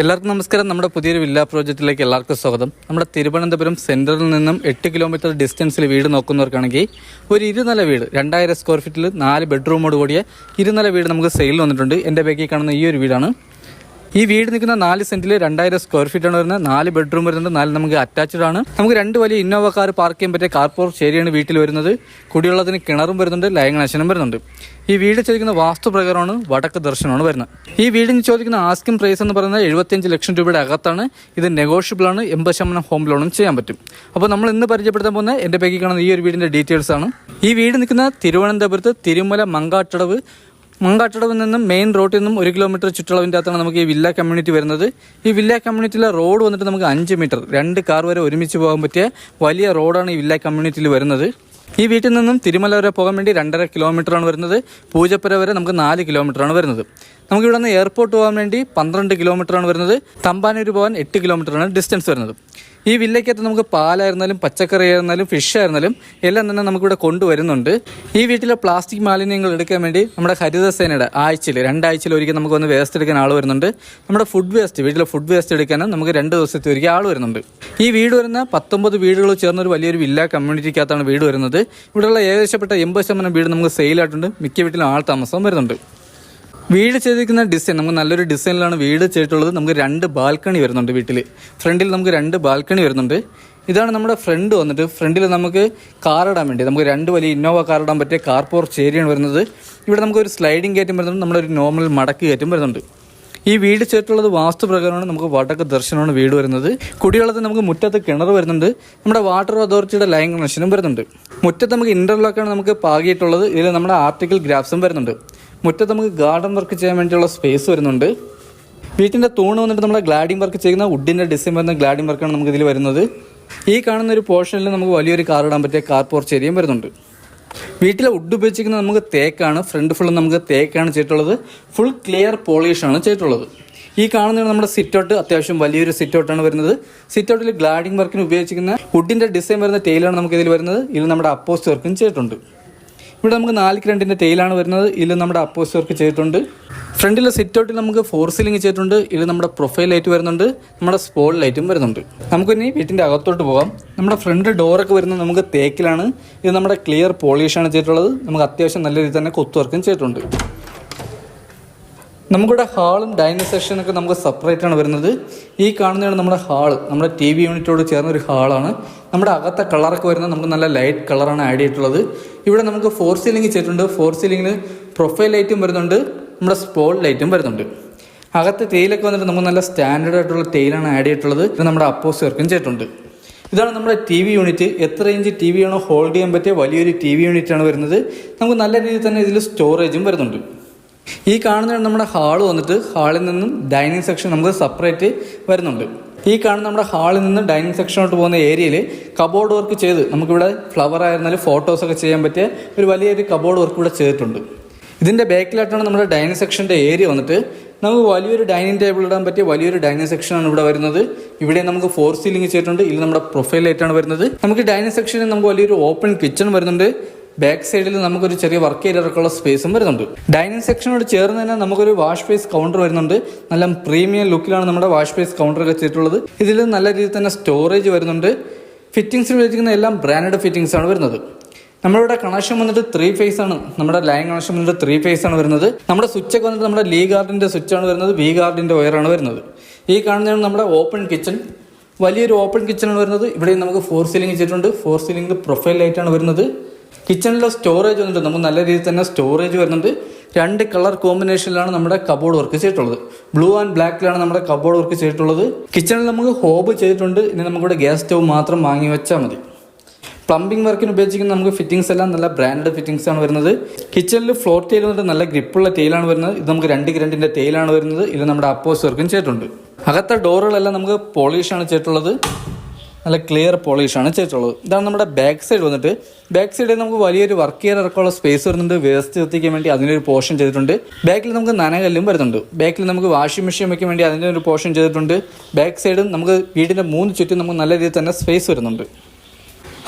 എല്ലാവർക്കും നമസ്കാരം. നമ്മുടെ പുതിയൊരു വില്ല പ്രോജക്റ്റിലേക്ക് എല്ലാവർക്കും സ്വാഗതം. നമ്മുടെ തിരുവനന്തപുരം സെൻറ്ററിൽ നിന്നും 8 കിലോമീറ്റർ ഡിസ്റ്റൻസിൽ വീട് നോക്കുന്നവർക്കാണെങ്കിൽ ഒരു ഇരുനില വീട് 2000 സ്ക്വയർ ഫീറ്റിൽ 4 ബെഡ്റൂമോട് കൂടിയ ഇരുനില വീട് നമുക്ക് സെയിൽ വന്നിട്ടുണ്ട്. എൻ്റെ ബാക്കിൽ കാണുന്ന ഈ ഒരു വീടാണ്. ഈ വീട് നിൽക്കുന്ന 4 സെൻറ്റിൽ 2000 സ്ക്വയർ ഫീറ്റാണ് വരുന്നത്. 4 ബെഡ്റൂം വരുന്നുണ്ട്. 4 നമുക്ക് അറ്റാച്ച്ഡ് ആണ്. നമുക്ക് 2 വലിയ ഇന്നോവ കാർ പാർക്ക് ചെയ്യാൻ പറ്റിയ കാർ പോർച്ച് ഏരിയയാണ് വീട്ടിൽ വരുന്നത്. കുടിവെള്ളത്തിന് കിണറും വരുന്നുണ്ട്, ലൈൻ കണക്ഷനും വരുന്നുണ്ട്. ഈ വീട് ചോദിക്കുന്ന വാസ്തുപ്രകാരമാണ് വടക്ക് ദർശനമാണ് വരുന്നത്. ഈ വീടിന് ചോദിക്കുന്ന ആസ്കിംഗ് പ്രൈസ് എന്ന് പറയുന്നത് 75 ലക്ഷം രൂപയുടെ അകത്താണ്. ഇത് നെഗോഷ്യബിൾ ആണ്. 80% ഹോം ലോണും ചെയ്യാൻ പറ്റും. അപ്പോൾ നമ്മൾ ഇന്ന് പരിചയപ്പെടുത്താൻ പോകുന്ന എൻ്റെ ബാക്കി കാണുന്ന ഈ ഒരു വീടിൻ്റെ ഡീറ്റെയിൽസ് ആണ്. ഈ വീട് നിൽക്കുന്ന തിരുവനന്തപുരത്ത് തിരുമല മങ്കാട്ടടവിൽ നിന്നും മെയിൻ റോഡിൽ നിന്നും 1 കിലോമീറ്റർ ചുറ്റളവിൻ്റെ അകത്താണ് നമുക്ക് ഈ വില്ല കമ്മ്യൂണിറ്റി വരുന്നത്. ഈ വില്ല കമ്മ്യൂണിറ്റിയിലെ റോഡ് വന്നിട്ട് നമുക്ക് 5 മീറ്റർ 2 കാർ വരെ ഒരുമിച്ച് പോകാൻ പറ്റിയ വലിയ റോഡാണ് ഈ വില്ല കമ്മ്യൂണിറ്റിയിൽ വരുന്നത്. ഈ വീട്ടിൽ നിന്നും തിരുമല വരെ പോകാൻ വേണ്ടി 2.5 കിലോമീറ്ററാണ് വരുന്നത്. പൂജപ്പുര വരെ നമുക്ക് 4 കിലോമീറ്ററാണ് വരുന്നത്. നമുക്കിവിടെ നിന്ന് എയർപോർട്ട് പോകാൻ വേണ്ടി 12 കിലോമീറ്ററാണ് വരുന്നത്. തമ്പാനൂർ പോകാൻ 8 കിലോമീറ്ററാണ് ഡിസ്റ്റൻസ് വരുന്നത്. ഈ വില്ലയ്ക്കകത്ത് നമുക്ക് പാലായിരുന്നാലും പച്ചക്കറി ആയിരുന്നാലും ഫിഷ് ആയിരുന്നാലും എല്ലാം തന്നെ നമുക്കിവിടെ കൊണ്ടുവരുന്നുണ്ട്. ഈ വീട്ടിലെ പ്ലാസ്റ്റിക് മാലിന്യങ്ങൾ എടുക്കാൻ വേണ്ടി നമ്മുടെ ഹരിതസേനയുടെ ആഴ്ചയിൽ 2 ആഴ്ചയിൽ ഒരിക്കൽ നമുക്ക് വന്ന് വേസ്റ്റ് എടുക്കാൻ ആൾ വരുന്നുണ്ട്. നമ്മുടെ വീട്ടിലെ ഫുഡ് വേസ്റ്റ് എടുക്കാനും നമുക്ക് 2 ദിവസത്തെ ഒരിക്കൽ ആൾ വരുന്നുണ്ട്. ഈ വീട് വരുന്ന 19 വീടുകൾ ചേർന്നൊരു വലിയൊരു വില്ല കമ്മ്യൂണിറ്റിക്കകത്താണ് വീട് വരുന്നത്. ഇവിടെയുള്ള ഏകദേശപ്പെട്ട 80% വീട് നമുക്ക് സെയിലായിട്ടുണ്ട്. മിക്ക വീട്ടിലും ആൾ താമസം വരുന്നുണ്ട്. വീട് ചെയ്തിരിക്കുന്ന ഡിസൈൻ നമുക്ക് നല്ലൊരു ഡിസൈനിലാണ് വീട് ചെയ്തിട്ടുള്ളത്. നമുക്ക് 2 ബാൽക്കണി വരുന്നുണ്ട്. വീട്ടിൽ ഫ്രണ്ടിൽ നമുക്ക് 2 ബാൽക്കണി വരുന്നുണ്ട്. ഇതാണ് നമ്മുടെ ഫ്രണ്ട് വന്നിട്ട്. ഫ്രണ്ടിൽ നമുക്ക് കാർ ഇടാൻ വേണ്ടി നമുക്ക് 2 വലിയ ഇന്നോവ കാർ ഇടാൻ പറ്റിയ കാർ പോർച്ച് ഏരിയയാണ് വരുന്നത്. ഇവിടെ നമുക്കൊരു സ്ലൈഡിങ് കയറ്റം വരുന്നുണ്ട്. നമ്മുടെ ഒരു നോർമൽ മടക്ക് കയറ്റം വരുന്നുണ്ട്. ഈ വീട് ചെയ്തിട്ടുള്ളത് വാസ്തുപ്രകാരമാണ്. നമുക്ക് വടക്ക് ദർശനമാണ് വീട് വരുന്നത്. കുടിവെള്ളത്തിൽ നമുക്ക് മുറ്റത്ത് കിണർ വരുന്നുണ്ട്. നമ്മുടെ വാട്ടർ അതോറിറ്റിയുടെ ലൈൻ കണക്ഷനും വരുന്നുണ്ട്. മുറ്റത്ത് നമുക്ക് ഇൻ്റർലോക്കാണ് നമുക്ക് പാകിയിട്ടുള്ളത്. ഇതിൽ നമ്മുടെ ആർട്ടിക്കൽ ഗ്രാഫ്സും വരുന്നുണ്ട്. മുറ്റത്ത് നമുക്ക് ഗാർഡൻ വർക്ക് ചെയ്യാൻ വേണ്ടിയുള്ള സ്പേസ് വരുന്നുണ്ട്. വീട്ടിൻ്റെ തൂണ് വന്നിട്ട് നമ്മുടെ ഗ്ലാഡിംഗ് വർക്ക് ചെയ്യുന്ന വുഡിൻ്റെ ഡിസൈൻ വരുന്ന ഗ്ലാഡിംഗ് വർക്കാണ് നമുക്ക് ഇതിൽ വരുന്നത്. ഈ കാണുന്ന ഒരു പോർഷനിൽ നമുക്ക് വലിയൊരു കാർ ഇടാൻ പറ്റിയ കാർ പോർച്ച് ഏരിയയും വരുന്നുണ്ട്. വീട്ടിലെ വുഡ് ഉപയോഗിച്ചിരിക്കുന്നത് നമുക്ക് തേക്കാണ്. ഫ്രണ്ട് ഫുള്ളും നമുക്ക് തേക്കാണ് ചെയ്തിട്ടുള്ളത്. ഫുൾ ക്ലിയർ പോളിഷാണ് ചെയ്തിട്ടുള്ളത്. ഈ കാണുന്നത് നമ്മുടെ സിറ്റൗട്ട് അത്യാവശ്യം വലിയൊരു സിറ്റൗട്ടാണ് വരുന്നത്. സിറ്റൗട്ടിൽ ഗ്ലാഡിംഗ് വർക്കിന് ഉപയോഗിച്ചിരിക്കുന്ന വുഡിൻ്റെ ഡിസൈൻ വരുന്ന ടൈലാണ് നമുക്ക് ഇതിൽ വരുന്നത്. ഇതിൽ നമ്മുടെ അപ്പോസ്റ്റ് വർക്കും ചെയ്തിട്ടുണ്ട്. ഇവിടെ നമുക്ക് 4x2 ടൈലാണ് വരുന്നത്. ഇതിൽ നമ്മുടെ അപ്പോസ്റ്റ് വർക്ക് ചെയ്തിട്ടുണ്ട്. ഫ്രണ്ടിലെ സിറ്റൗട്ടിൽ നമുക്ക് 4 സീലിംഗ് ചെയ്തിട്ടുണ്ട്. ഇതിൽ നമ്മുടെ പ്രൊഫൈൽ ലൈറ്റ് വരുന്നുണ്ട്. നമ്മുടെ സ്പോട്ട് ലൈറ്റും വരുന്നുണ്ട്. നമുക്കിനി വീട്ടിൻ്റെ അകത്തോട്ട് പോകാം. നമ്മുടെ ഫ്രണ്ട് ഡോറൊക്കെ വരുന്നത് നമുക്ക് തേക്കിലാണ്. ഇത് നമ്മുടെ ക്ലിയർ പോളിഷാണ് ചെയ്തിട്ടുള്ളത്. നമുക്ക് അത്യാവശ്യം നല്ല രീതിയിൽ തന്നെ കൊത്തു വർക്കും ചെയ്തിട്ടുണ്ട്. നമുക്കിവിടെ ഹാളും ഡൈനിങ് സെക്ഷനൊക്കെ നമുക്ക് സെപ്പറേറ്റ് ആണ് വരുന്നത്. ഈ കാണുന്നതാണ് നമ്മുടെ ഹാള്. നമ്മുടെ TV യൂണിറ്റോട് ചേർന്ന ഒരു ഹാളാണ്. നമ്മുടെ അകത്തെ കളറൊക്കെ വരുന്നത് നമുക്ക് നല്ല ലൈറ്റ് കളറാണ് ആഡ് ചെയ്തിട്ടുള്ളത്. ഇവിടെ നമുക്ക് 4 സീലിംഗ് ചെയ്തിട്ടുണ്ട്. 4 സീലിംഗിന് പ്രൊഫൈൽ ലൈറ്റും വരുന്നുണ്ട്. നമ്മുടെ സ്പോട്ട് ലൈറ്റും വരുന്നുണ്ട്. അകത്തെ തേയിലൊക്കെ വന്നിട്ട് നമുക്ക് നല്ല സ്റ്റാൻഡേർഡ് ആയിട്ടുള്ള തേയിലാണ് ആഡ് ചെയ്തിട്ടുള്ളത്. ഇത് നമ്മുടെ അപ്പോസ്റ്റ് വർക്കും ചെയ്തിട്ടുണ്ട്. ഇതാണ് നമ്മുടെ TV യൂണിറ്റ്. എത്ര ഇഞ്ച് TV ആണോ ഹോൾഡ് ചെയ്യാൻ പറ്റിയ വലിയൊരു TV യൂണിറ്റാണ് വരുന്നത്. നമുക്ക് നല്ല രീതിയിൽ തന്നെ ഇതിൽ സ്റ്റോറേജും വരുന്നുണ്ട്. ഈ കാണുന്നതാണ് നമ്മുടെ ഹാള് വന്നിട്ട്. ഹാളിൽ നിന്നും ഡൈനിങ് സെക്ഷൻ നമുക്ക് സെപ്പറേറ്റ് വരുന്നുണ്ട്. ഈ കാണുന്ന നമ്മുടെ ഹാളിൽ നിന്ന് ഡൈനിങ് സെക്ഷനോട്ട് പോകുന്ന ഏരിയയിൽ കബോർഡ് വർക്ക് ചെയ്ത് നമുക്കിവിടെ ഫ്ലവർ ആയിരുന്നാലും ഫോട്ടോസൊക്കെ ചെയ്യാൻ പറ്റിയ ഒരു വലിയൊരു കബോർഡ് വർക്ക് ഇവിടെ ചെയ്തിട്ടുണ്ട്. ഇതിൻ്റെ ബാക്കിലായിട്ടാണ് നമ്മുടെ ഡൈനിങ് സെക്ഷൻ്റെ ഏരിയ വന്നിട്ട്. നമുക്ക് വലിയൊരു ഡൈനിങ് ടേബിൾ ഇടാൻ പറ്റിയ വലിയൊരു ഡൈനിങ് സെക്ഷനാണ് ഇവിടെ വരുന്നത്. ഇവിടെ നമുക്ക് 4 സീലിംഗ് ചെയ്തിട്ടുണ്ട്. ഇതിൽ നമ്മുടെ പ്രൊഫൈൽ ലൈറ്റാണ് വരുന്നത്. നമുക്ക് ഡൈനിങ് സെക്ഷനിൽ നമുക്ക് വലിയൊരു ഓപ്പൺ കിച്ചൺ വരുന്നുണ്ട്. ബാക്ക് സൈഡിൽ നമുക്കൊരു ചെറിയ വർക്ക് ഏരിയക്കുള്ള സ്പേസും വരുന്നുണ്ട്. ഡൈനിങ് സെക്ഷനോട് ചേർന്ന് തന്നെ നമുക്കൊരു വാഷ് ബേസ് കൗണ്ടർ വരുന്നുണ്ട്. നല്ല പ്രീമിയം ലുക്കിലാണ് നമ്മുടെ വാഷ് ബേസ് കൗണ്ടറൊക്കെ ചെയ്തിട്ടുള്ളത്. ഇതിൽ നല്ല രീതിയിൽ തന്നെ സ്റ്റോറേജ് വരുന്നുണ്ട്. ഫിറ്റിംഗ്സിൽ വെച്ചിരിക്കുന്ന എല്ലാം ബ്രാൻഡഡ് ഫിറ്റിംഗ്സ് ആണ് വരുന്നത്. നമ്മളിവിടെ കണക്ഷൻ വന്നിട്ട് 3 ഫേസ് ആണ്. നമ്മുടെ ലൈൻ കണക്ഷൻ വന്നിട്ട് 3 ഫേസ് ആണ് വരുന്നത്. നമ്മുടെ സ്വിച്ചൊക്കെ വന്നിട്ട് നമ്മുടെ ലീ ഗാർഡിൻ്റെ സ്വിച്ചാണ് വരുന്നത്. വി ഗാർഡിൻ്റെ വയറാണ് വരുന്നത്. ഈ കാണുന്നതാണ് നമ്മുടെ ഓപ്പൺ കിച്ചൺ. വലിയൊരു ഓപ്പൺ കിച്ചണാണ് വരുന്നത്. ഇവിടെ നമുക്ക് 4 സീലിംഗ് ചെയ്തിട്ടുണ്ട്. 4 സീലിംഗിൽ പ്രൊഫൈൽ ലൈറ്റാണ് വരുന്നത്. കിച്ചണിലെ സ്റ്റോറേജ് വന്നിട്ട് നമുക്ക് നല്ല രീതിയിൽ തന്നെ സ്റ്റോറേജ് വരുന്നുണ്ട്. 2 കളർ കോമ്പിനേഷനിലാണ് നമ്മുടെ കബോർഡ് വർക്ക് ചെയ്തിട്ടുള്ളത്. ബ്ലൂ ആൻഡ് ബ്ലാക്കിലാണ് നമ്മുടെ കബോർഡ് വർക്ക് ചെയ്തിട്ടുള്ളത്. കിച്ചണിൽ നമുക്ക് ഹോബ് ചെയ്തിട്ടുണ്ട്. ഇനി നമുക്കിവിടെ ഗ്യാസ് സ്റ്റവ് മാത്രം വാങ്ങി വെച്ചാൽ മതി. പ്ലംബിംഗ് വർക്കിന് ഉപയോഗിച്ചിരിക്കുന്ന നമുക്ക് ഫിറ്റിംഗ്സ് എല്ലാം നല്ല ബ്രാൻഡഡ് ഫിറ്റിംഗ്സ് ആണ് വരുന്നത്. കിച്ചണിൽ ഫ്ലോർ ടൈൽ വന്നിട്ട് നല്ല ഗ്രിപ്പുള്ള ടൈലാണ് വരുന്നത്. ഇത് നമുക്ക് 2x2 ടൈലാണ് വരുന്നത്. ഇതിൽ നമ്മുടെ അപ്പോസ്റ്റ് വർക്കും ചെയ്തിട്ടുണ്ട്. അകത്തെ ഡോറുകളെല്ലാം നമുക്ക് പോളിഷാണ് ചെയ്തിട്ടുള്ളത്. നല്ല ക്ലിയർ പോളിഷാണ് ചെയ്തിട്ടുള്ളത്. ഇതാണ് നമ്മുടെ ബാക്ക് സൈഡ് വന്നിട്ട്. ബാക്ക് സൈഡിൽ നമുക്ക് വലിയൊരു വർക്ക് ഏരിയ ഇറക്കാനുള്ള സ്പേസ് വരുന്നുണ്ട്. വേസ്റ്റ് എത്തിക്കാൻ വേണ്ടി അതിനൊരു പോർഷൻ ചെയ്തിട്ടുണ്ട്. ബാക്കിൽ നമുക്ക് നനകല്ലും വരുന്നുണ്ട്. ബാക്കിൽ നമുക്ക് വാഷിംഗ് മെഷീൻ വയ്ക്കാൻ വേണ്ടി അതിൻ്റെ ഒരു പോർഷൻ ചെയ്തിട്ടുണ്ട്. ബാക്ക് സൈഡും നമുക്ക് വീടിൻ്റെ 3 ചുറ്റും നമുക്ക് നല്ല രീതിയിൽ തന്നെ സ്പേസ് വരുന്നുണ്ട്.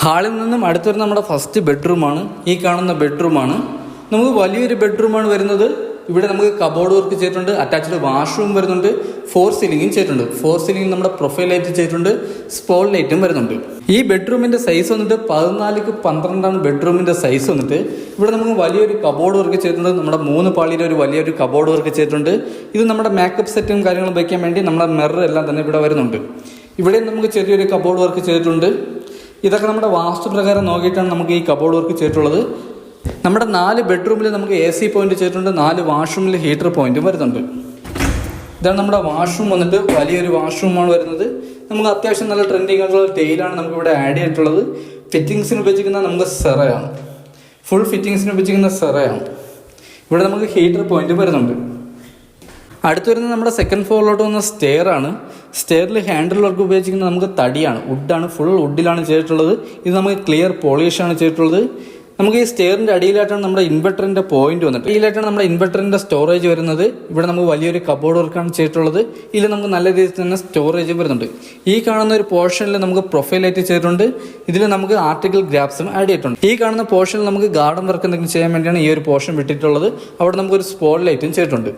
ഹാളിൽ നിന്നും അടുത്ത് വരുന്ന നമ്മുടെ ഫസ്റ്റ് ബെഡ്റൂമാണ്. ഈ കാണുന്ന ബെഡ്റൂമാണ്. നമുക്ക് വലിയൊരു ബെഡ്റൂമാണ് വരുന്നത്. ഇവിടെ നമുക്ക് കബോർഡ് വർക്ക് ചെയ്തിട്ടുണ്ട്, അറ്റാച്ച്ഡ് വാഷ്റൂം വരുന്നുണ്ട്, 4 സീലിംഗും ചെയ്തിട്ടുണ്ട്. 4 സീലിംഗ് നമ്മുടെ പ്രൊഫൈൽ ലൈറ്റ് ചെയ്തിട്ടുണ്ട്, സ്പോൾ ലൈറ്റും വരുന്നുണ്ട്. ഈ ബെഡ്റൂമിന്റെ സൈസ് വന്നിട്ട് 14x12 ബെഡ്റൂമിന്റെ സൈസ് വന്നിട്ട്. ഇവിടെ നമുക്ക് വലിയൊരു കബോർഡ് വർക്ക് ചെയ്തിട്ടുണ്ട്, നമ്മുടെ 3 പാളിയുടെ ഒരു വലിയൊരു കബോർഡ് വർക്ക് ചെയ്തിട്ടുണ്ട്. ഇത് നമ്മുടെ മേക്കപ്പ് സെറ്റും കാര്യങ്ങളും വയ്ക്കാൻ വേണ്ടി നമ്മുടെ മിറർ എല്ലാം തന്നെ ഇവിടെ വരുന്നുണ്ട്. ഇവിടെ നമുക്ക് ചെറിയൊരു കബോർഡ് വർക്ക് ചെയ്തിട്ടുണ്ട്. ഇതൊക്കെ നമ്മുടെ വാസ്തുപ്രകാരം നോക്കിയിട്ടാണ് നമുക്ക് ഈ കബോർഡ് വർക്ക് ചെയ്തിട്ടുള്ളത്. നമ്മുടെ 4 ബെഡ്റൂമിൽ നമുക്ക് AC പോയിന്റ് ചെയ്തിട്ടുണ്ട്, 4 വാഷ്റൂമിൽ ഹീറ്റർ പോയിന്റും വരുന്നുണ്ട്. ഇതാണ് നമ്മുടെ വാഷ്റൂം വന്നിട്ട്, വലിയൊരു വാഷ്റൂമാണ് വരുന്നത്. നമുക്ക് അത്യാവശ്യം നല്ല ട്രെൻഡിങ് ആയിട്ടുള്ള ടൈലാണ് നമുക്ക് ഇവിടെ ആഡ് ചെയ്തിട്ടുള്ളത്. ഫിറ്റിങ്സിന് ഉപയോഗിക്കുന്ന നമുക്ക് സെറയാണ്, ഫുൾ ഫിറ്റിങ്സിന് ഉപയോഗിക്കുന്ന സെറയാണ്. ഇവിടെ നമുക്ക് ഹീറ്റർ പോയിന്റ് വരുന്നുണ്ട്. അടുത്ത് വരുന്നത് നമ്മുടെ സെക്കൻഡ് ഫ്ലോറിലോട്ട് വന്ന സ്റ്റെയർ ആണ്. സ്റ്റെയറിൽ ഹാൻഡിൽ വർക്ക് ഉപയോഗിച്ചിരിക്കുന്നത് നമുക്ക് തടിയാണ്, വുഡാണ്, ഫുൾ വുഡിലാണ് ചെയ്തിട്ടുള്ളത്. ഇത് നമുക്ക് ക്ലിയർ പോളിഷാണ് ചെയ്തിട്ടുള്ളത്. നമുക്ക് ഈ സ്റ്റെയറിന്റെ അടിയിലായിട്ടാണ് നമ്മുടെ ഇൻവെർട്ടറിന്റെ പോയിന്റ് വന്നിട്ട്, അടിയിലായിട്ടാണ് നമ്മുടെ ഇൻവെർട്ടറിന്റെ സ്റ്റോറേജ് വരുന്നത്. ഇവിടെ നമുക്ക് വലിയൊരു കബോർഡ് വർക്കാണ് ചെയ്തിട്ടുള്ളത്. ഇതിൽ നമുക്ക് നല്ല രീതിയിൽ തന്നെ സ്റ്റോറേജ് വരുന്നുണ്ട്. ഈ കാണുന്ന ഒരു പോർഷനിൽ നമുക്ക് പ്രൊഫൈൽ ലൈറ്റ് ചെയ്തിട്ടുണ്ട്. ഇതിൽ നമുക്ക് ആർട്ടിക്കൽ ഗ്രാഫ്സും ആഡ് ചെയ്തിട്ടുണ്ട്. ഈ കാണുന്ന പോർഷനിൽ നമുക്ക് ഗാർഡൻ വർക്ക് എന്തെങ്കിലും ചെയ്യാൻ വേണ്ടിയാണ് ഈ ഒരു പോർഷൻ വിട്ടിട്ടുള്ളത്. അവിടെ നമുക്ക് ഒരു സ്പോൾ ലൈറ്റും ചെയ്തിട്ടുണ്ട്.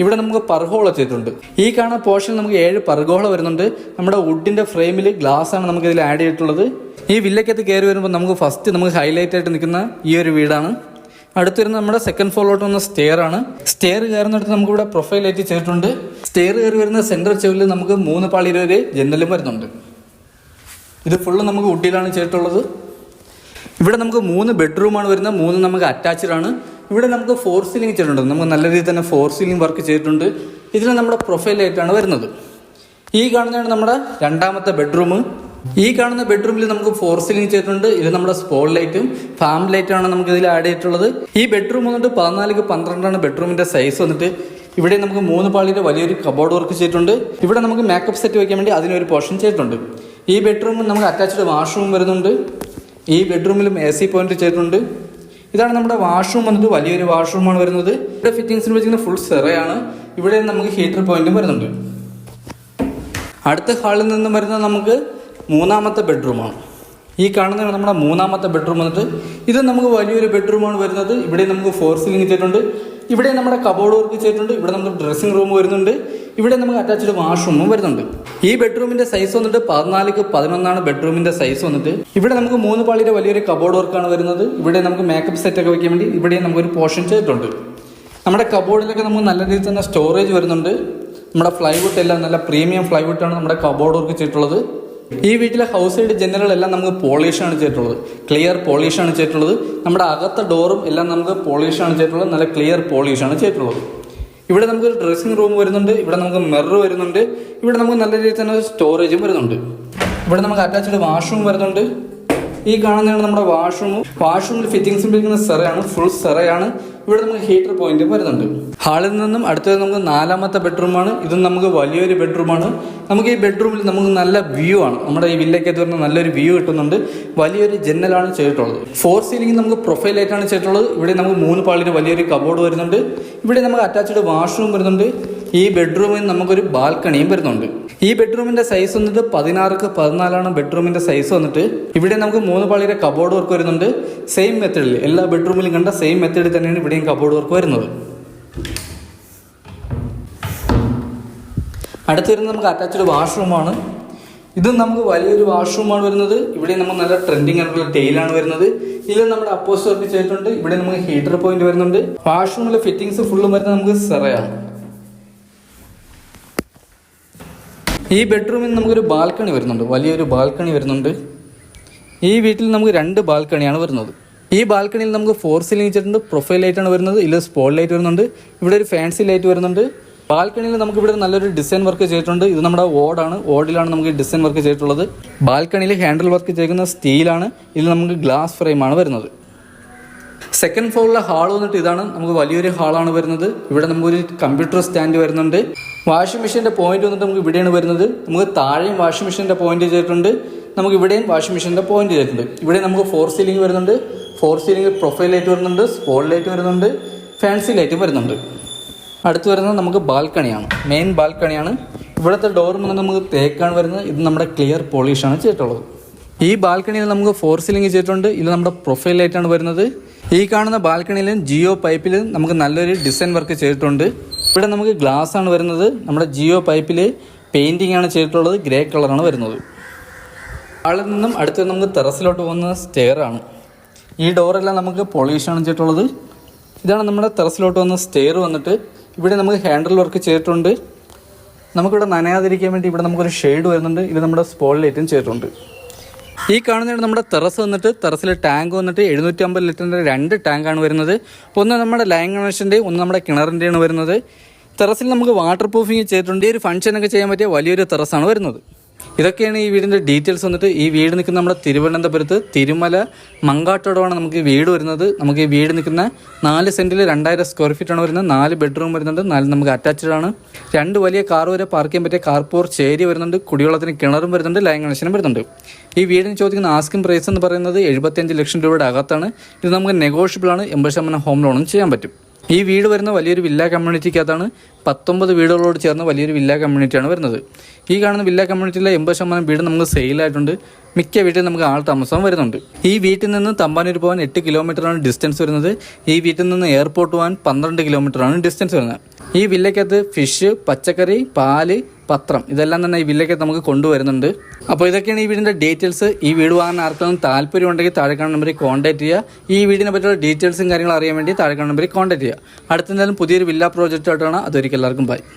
ഇവിടെ നമുക്ക് പർഗോള ചെയ്തിട്ടുണ്ട്. ഈ കാണുന്ന പോർഷനിൽ നമുക്ക് 7 പർഗോള വരുന്നുണ്ട്. നമ്മുടെ വുഡിന്റെ ഫ്രെയിമിൽ ഗ്ലാസ് ആണ് നമുക്ക് ഇതിൽ ആഡ് ചെയ്തിട്ടുള്ളത്. ഈ വില്ലക്കകത്ത് കയറി വരുമ്പോൾ നമുക്ക് ഫസ്റ്റ് നമുക്ക് ഹൈലൈറ്റ് ആയിട്ട് നിൽക്കുന്ന ഈ ഒരു വീടാണ്. അടുത്ത് വരുന്ന നമ്മുടെ സെക്കൻഡ് ഫ്ലോറിലോട്ട് വന്ന സ്റ്റെയർ ആണ്. സ്റ്റെയർ കയറുന്നിടത്ത് നമുക്ക് ഇവിടെ പ്രൊഫൈൽ ലൈറ്റ് ചെയ്തിട്ടുണ്ട്. സ്റ്റെയർ കയറി വരുന്ന സെന്റർ ചെവിൽ നമുക്ക് 3 പാളിയുടെ ഒരു ജനലും വരുന്നുണ്ട്. ഇത് ഫുള്ള് നമുക്ക് വുഡിലാണ് ചെയ്തിട്ടുള്ളത്. ഇവിടെ നമുക്ക് 3 ബെഡ്റൂമാണ് വരുന്നത്, 3 നമുക്ക് അറ്റാച്ച്ഡ് ആണ്. ഇവിടെ നമുക്ക് 4 സീലിംഗ് ചെയ്തിട്ടുണ്ട്. നമുക്ക് നല്ല രീതിയിൽ തന്നെ 4 സീലിംഗ് വർക്ക് ചെയ്തിട്ടുണ്ട്. ഇതിൽ നമ്മുടെ പ്രൊഫൈൽ ലൈറ്റാണ് വരുന്നത്. ഈ കാണുന്നതാണ് നമ്മുടെ രണ്ടാമത്തെ ബെഡ്റൂം. ഈ കാണുന്ന ബെഡ്റൂമിൽ നമുക്ക് 4 സീലിംഗ് ചെയ്തിട്ടുണ്ട്. ഇത് നമ്മുടെ സ്പോൾ ലൈറ്റും ഫാം ലൈറ്റാണ് നമുക്ക് ഇതിൽ ആഡ് ചെയ്തിട്ടുള്ളത്. ഈ ബെഡ്റൂം വന്നിട്ട് 14x12 ബെഡ്റൂമിന്റെ സൈസ് വന്നിട്ട്. ഇവിടെ നമുക്ക് 3 പാളിയുടെ വലിയൊരു കബോർഡ് വർക്ക് ചെയ്തിട്ടുണ്ട്. ഇവിടെ നമുക്ക് മേക്കപ്പ് സെറ്റ് വയ്ക്കാൻ വേണ്ടി അതിനൊരു പോർഷൻ ചെയ്തിട്ടുണ്ട്. ഈ ബെഡ്റൂമിൽ നമുക്ക് അറ്റാച്ച്ഡ് വാഷ്റൂം വരുന്നുണ്ട്. ഈ ബെഡ്റൂമിലും AC പോയിന്റ് ചെയ്തിട്ടുണ്ട്. ഇതാണ് നമ്മുടെ വാഷ്റൂം വന്നിട്ട്, വലിയൊരു വാഷ്റൂമാണ് വരുന്നത്. ഇവിടെ ഫിറ്റിംഗ്സിന് വെച്ചിരിക്കുന്ന ഫുൾ സെറയാണ്. ഇവിടെ നമുക്ക് ഹീറ്റർ പോയിന്റും വരുന്നുണ്ട്. അടുത്ത ഹാളിൽ നിന്നും വരുന്നത് നമുക്ക് 3ാമത്തെ ബെഡ്റൂമാണ്. ഈ കാണുന്നതാണ് നമ്മുടെ 3ാമത്തെ ബെഡ്റൂം വന്നിട്ട്. ഇത് നമുക്ക് വലിയൊരു ബെഡ്റൂമാണ് വരുന്നത്. ഇവിടെ നമുക്ക് 4 സീലിംഗ് ചെയ്തിട്ടുണ്ട്. ഇവിടെ നമ്മുടെ കബോർഡ് വർക്ക് ചെയ്തിട്ടുണ്ട്. ഇവിടെ നമുക്ക് ഡ്രസ്സിംഗ് റൂം വരുന്നുണ്ട്. ഇവിടെ നമുക്ക് അറ്റാച്ച്ഡ് വാഷ്റൂമും വരുന്നുണ്ട്. ഈ ബെഡ്റൂമിന്റെ സൈസ് വന്നിട്ട് 14x11 ബെഡ്റൂമിന്റെ സൈസ് വന്നിട്ട്. ഇവിടെ നമുക്ക് 3 പാളിയുടെ വലിയൊരു കബോർഡ് വർക്കാണ് വരുന്നത്. ഇവിടെ നമുക്ക് മേക്കപ്പ് സെറ്റ് ഒക്കെ വയ്ക്കാൻ വേണ്ടി ഇവിടെ നമുക്കൊരു പോർഷൻ ചെയ്തിട്ടുണ്ട്. നമ്മുടെ കബോർഡിലൊക്കെ നമുക്ക് നല്ല രീതിയിൽ തന്നെ സ്റ്റോറേജ് വരുന്നുണ്ട്. നമ്മുടെ ഫ്ലൈവുഡ് എല്ലാം നല്ല പ്രീമിയം ഫ്ലൈവുഡാണ് നമ്മുടെ കബോർഡ് വർക്ക് ചെയ്തിട്ടുള്ളത്. ഈ വീട്ടിലെ ഹൗസ് സൈഡ് ജനലുകളെല്ലാം നമുക്ക് പോളിഷാണ് ചെയ്തിട്ടുള്ളത്, ക്ലിയർ പോളിഷാണ് ചെയ്തിട്ടുള്ളത്. നമ്മുടെ അകത്തെ ഡോറും എല്ലാം നമുക്ക് പോളിഷാണ് ചെയ്തിട്ടുള്ളത്, നല്ല ക്ലിയർ പോളിഷാണ് ചെയ്തിട്ടുള്ളത്. ഇവിടെ നമുക്ക് ഡ്രസ്സിംഗ് റൂം വരുന്നുണ്ട്. ഇവിടെ നമുക്ക് മിറർ വരുന്നുണ്ട്. ഇവിടെ നമുക്ക് നല്ല രീതിയിൽ തന്നെ സ്റ്റോറേജും വരുന്നുണ്ട്. ഇവിടെ നമുക്ക് അറ്റാച്ച്ഡ് വാഷ്റൂം വരുന്നുണ്ട്. ഈ കാണുന്നതാണ് നമ്മുടെ വാഷ്റൂമിൽ ഫിറ്റിംഗ്സ് ഉപയോഗിക്കുന്ന സെറയാണ്, ഫുൾ സെറയാണ്. ഇവിടെ നമുക്ക് ഹീറ്റർ പോയിന്റ് വരുന്നുണ്ട്. ഹാളിൽ നിന്നും അടുത്തത് നമുക്ക് 4ാമത്തെ ബെഡ്റൂമാണ്. ഇതും നമുക്ക് വലിയൊരു ബെഡ്റൂമാണ്. നമുക്ക് ഈ ബെഡ്റൂമിൽ നമുക്ക് നല്ല വ്യൂ ആണ്. നമ്മുടെ ഈ വില്ലയ്ക്കകത്ത് വരുന്ന നല്ലൊരു വ്യൂ കിട്ടുന്നുണ്ട്. വലിയൊരു ജനലാണ് ചെയ്തിട്ടുള്ളത്. 4 സീലിംഗ് നമുക്ക് പ്രൊഫൈൽ ലൈറ്റാണ് ചെയ്തിട്ടുള്ളത്. ഇവിടെ നമുക്ക് 3 പാളിയുടെ വലിയൊരു കബോർഡ് വരുന്നുണ്ട്. ഇവിടെ നമുക്ക് അറ്റാച്ച്ഡ് വാഷ്റൂം വരുന്നുണ്ട്. ഈ ബെഡ്റൂമിൽ നമുക്കൊരു ബാൽക്കണിയും വരുന്നുണ്ട്. ഈ ബെഡ്റൂമിന്റെ സൈസ് വന്നിട്ട് 16x14 ബെഡ്റൂമിന്റെ സൈസ് വന്നിട്ട്. ഇവിടെ നമുക്ക് 3 പാളിയുടെ കബോർഡ് വർക്ക് വരുന്നുണ്ട്. സെയിം മെത്തേഡിൽ എല്ലാ ബെഡ്റൂമിലും കണ്ട സെയിം മെത്തേഡിൽ തന്നെയാണ് ഇവിടെയും കബോർഡ് വർക്ക് വരുന്നത്. അടുത്ത് വരുന്നത് നമുക്ക് അറ്റാച്ച്ഡ് വാഷ്റൂമാണ്. ഇതും നമുക്ക് വലിയൊരു വാഷ്റൂമാണ് വരുന്നത്. ഇവിടെ നമുക്ക് നല്ല ട്രെൻഡിങ് ആയിട്ടുള്ള ടൈലാണ് വരുന്നത്. ഇതിൽ നമ്മുടെ അപ്പോസ് വർക്ക് ചെയ്തിട്ടുണ്ട്. ഇവിടെ നമുക്ക് ഹീറ്റർ പോയിന്റ് വരുന്നുണ്ട്. വാഷ്റൂമിലെ ഫിറ്റിംഗ്സ് ഫുള്ളും വരുന്നത് നമുക്ക് സെറയാണ്. ഈ ബെഡ്റൂമിൽ നമുക്കൊരു ബാൽക്കണി വരുന്നുണ്ട്, വലിയൊരു ബാൽക്കണി വരുന്നുണ്ട്. ഈ വീട്ടിൽ നമുക്ക് 2 ബാൽക്കണിയാണ് വരുന്നത്. ഈ ബാൽക്കണിയിൽ നമുക്ക് 4 സീലിംഗ് ചെയ്തിട്ടുണ്ട്. പ്രൊഫൈൽ ലൈറ്റാണ് വരുന്നത്. ഇതിൽ സ്പോൾ ലൈറ്റ് വരുന്നുണ്ട്. ഇവിടെ ഒരു ഫാൻസി ലൈറ്റ് വരുന്നുണ്ട്. ബാൽക്കണിയിൽ നമുക്ക് ഇവിടെ നല്ലൊരു ഡിസൈൻ വർക്ക് ചെയ്തിട്ടുണ്ട്. ഇത് നമ്മുടെ ഓടിലാണ് നമുക്ക് ഡിസൈൻ വർക്ക് ചെയ്തിട്ടുള്ളത്. ബാൽക്കണിയിൽ ഹാൻഡിൽ വർക്ക് ചെയ്യുന്ന സ്റ്റീലാണ്. ഇതിൽ നമുക്ക് ഗ്ലാസ് ഫ്രെയിമാണ് വരുന്നത്. സെക്കൻഡ് ഫ്ലോറിലെ ഹാൾ വന്നിട്ട് ഇതാണ്. നമുക്ക് വലിയൊരു ഹാളാണ് വരുന്നത്. ഇവിടെ നമുക്കൊരു കമ്പ്യൂട്ടർ സ്റ്റാൻഡ് വരുന്നുണ്ട്. വാഷിംഗ് മെഷീൻ്റെ പോയിന്റ് വന്നിട്ട് നമുക്ക് ഇവിടെയാണ് വരുന്നത്. നമുക്ക് താഴെയും വാഷിംഗ് മെഷീൻ്റെ പോയിന്റ് ചെയ്തിട്ടുണ്ട്. നമുക്ക് ഇവിടെയും വാഷിംഗ് മെഷീൻ്റെ പോയിന്റ് ചെയ്തിട്ടുണ്ട്. ഇവിടെ നമുക്ക് 4 സീലിംഗ് വരുന്നുണ്ട്. 4 സീലിംഗ് പ്രൊഫൈൽ ലൈറ്റ് വരുന്നുണ്ട്, സ്പോൾ ലൈറ്റ് വരുന്നുണ്ട്, ഫാൻസി ലൈറ്റ് വരുന്നുണ്ട്. അടുത്ത് വരുന്നത് നമുക്ക് ബാൽക്കണിയാണ്, മെയിൻ ബാൽക്കണിയാണ്. ഇവിടുത്തെ ഡോർ വന്നിട്ട് നമുക്ക് തേക്കാണ് വരുന്നത്. ഇത് നമ്മുടെ ക്ലിയർ പോളിഷാണ് ചെയ്തിട്ടുള്ളത്. ഈ ബാൽക്കണിയിൽ നമുക്ക് 4 സീലിംഗ് ചെയ്തിട്ടുണ്ട്. ഇത് നമ്മുടെ പ്രൊഫൈൽ ലൈറ്റാണ് വരുന്നത്. ഈ കാണുന്ന ബാൽക്കണിയിലും ജിയോ പൈപ്പിലും നമുക്ക് നല്ലൊരു ഡിസൈൻ വർക്ക് ചെയ്തിട്ടുണ്ട്. ഇവിടെ നമുക്ക് ഗ്ലാസ് ആണ് വരുന്നത്. നമ്മുടെ ജിയോ പൈപ്പിൽ പെയിൻറ്റിംഗ് ആണ് ചെയ്തിട്ടുള്ളത്. ഗ്രേ കളറാണ് വരുന്നത്. ആളിൽ നിന്നും അടുത്ത് നമുക്ക് ടെറസിലോട്ട് പോകുന്ന സ്റ്റെയർ ആണ്. ഈ ഡോറെല്ലാം നമുക്ക് പോളിഷാണ് ചെയ്തിട്ടുള്ളത്. ഇതാണ് നമ്മുടെ ടെറസിലോട്ട് വന്ന സ്റ്റെയർ വന്നിട്ട് ഇവിടെ നമുക്ക് ഹാൻഡിൽ വർക്ക് ചെയ്തിട്ടുണ്ട്. നമുക്കിവിടെ നനയാതിരിക്കാൻ വേണ്ടി ഇവിടെ നമുക്കൊരു ഷെയ്ഡ് വരുന്നുണ്ട്. ഇത് നമ്മുടെ സ്പോൾ ലൈറ്റും ചെയ്തിട്ടുണ്ട്. ഈ കാണുന്നതാണ് നമ്മുടെ ടെറസ് വന്നിട്ട്. ടെറസിലെ ടാങ്ക് വന്നിട്ട് 750 ലിറ്ററിൻ്റെ 2 ടാങ്കാണ് വരുന്നത്. ഒന്ന് നമ്മുടെ ലൈൻ കണക്ഷൻ്റെ, ഒന്ന് നമ്മുടെ കിണറിൻ്റെയാണ് വരുന്നത്. ടെറസിൽ നമുക്ക് വാട്ടർ പ്രൂഫിങ് ചെയ്തിട്ടുണ്ട്. ഈ ഒരു ഫംഗ്ഷനൊക്കെ ചെയ്യാൻ പറ്റിയ വലിയൊരു ടെറസാണ് വരുന്നത്. ഇതൊക്കെയാണ് ഈ വീടിൻ്റെ ഡീറ്റെയിൽസ് വന്നിട്ട്. ഈ വീട് നിൽക്കുന്ന നമ്മുടെ തിരുവനന്തപുരത്ത് തിരുമല മങ്കാട്ടോടമാണ് നമുക്ക് ഈ വീട് വരുന്നത്. നമുക്ക് ഈ വീട് നിൽക്കുന്ന 4 സെൻറ്റിൽ 2000 സ്ക്വയർ ഫീറ്റാണ് വരുന്നത്. 4 ബെഡ്റൂം വരുന്നുണ്ട്. 4 നമുക്ക് അറ്റാച്ച്ഡ് ആണ്. 2 വലിയ കാർ വരെ പാർക്ക് ചെയ്യാൻ പറ്റിയ കാർ പോർച്ച് ഏരിയ വരുന്നുണ്ട്. കുടിവെള്ളത്തിന് കിണറും വരുന്നുണ്ട്. ലൈൻ കണക്ഷനും വരുന്നുണ്ട്. ഈ വീടിന് ചോദിക്കുന്ന ആസ്കിംഗ് പ്രൈസ് എന്ന് പറയുന്നത് 75 ലക്ഷം രൂപയുടെ അകത്താണ്. ഇത് നമുക്ക് നെഗോഷ്യബിൾ ആണ്. 80% ഹോം ലോണും ചെയ്യാൻ പറ്റും. ഈ വീട് വരുന്ന വലിയൊരു വില്ല കമ്മ്യൂണിറ്റിക്കകത്താണ്. 19 വീടുകളോട് ചേർന്ന് വലിയൊരു വില്ല കമ്മ്യൂണിറ്റിയാണ് വരുന്നത്. ഈ കാണുന്ന വില്ല കമ്മ്യൂണിറ്റിയിലെ 80% വീട് നമുക്ക് സെയിലായിട്ടുണ്ട്. മിക്ക വീട്ടിൽ നമുക്ക് ആൾ താമസം വരുന്നുണ്ട്. ഈ വീട്ടിൽ നിന്ന് തമ്പാനൂർ പോകാൻ 8 കിലോമീറ്ററാണ് ഡിസ്റ്റൻസ് വരുന്നത്. ഈ വീട്ടിൽ നിന്ന് എയർപോർട്ട് പോകാൻ 12 കിലോമീറ്ററാണ് ഡിസ്റ്റൻസ് വരുന്നത്. ഈ വില്ലയ്ക്കകത്ത് ഫിഷ്, പച്ചക്കറി, പാല്, പത്രം ഇതെല്ലാം തന്നെ ഈ വില്ലയ്ക്കകത്ത് നമുക്ക് കൊണ്ടുവരുന്നുണ്ട്. അപ്പോൾ ഇതൊക്കെയാണ് ഈ വീടിൻ്റെ ഡീറ്റെയിൽസ്. ഈ വീട് വാങ്ങാൻ ആർക്കും താല്പര്യം ഉണ്ടെങ്കിൽ താഴെ കാണുന്ന നമ്പറിൽ കോൺടാക്ട് ചെയ്യുക. ഈ വീടിനെ പറ്റിയുള്ള ഡീറ്റെയിൽസും കാര്യങ്ങളും അറിയാൻ വേണ്ടി താഴെ കാണുന്ന നമ്പറിൽ കോൺടാക്ട് ചെയ്യുക. അടുത്തെന്തായാലും പുതിയൊരു വില്ല പ്രോജക്റ്റ് ആയിട്ടാണ്. അതൊരിക്കൽ എല്ലാവർക്കും ബൈ.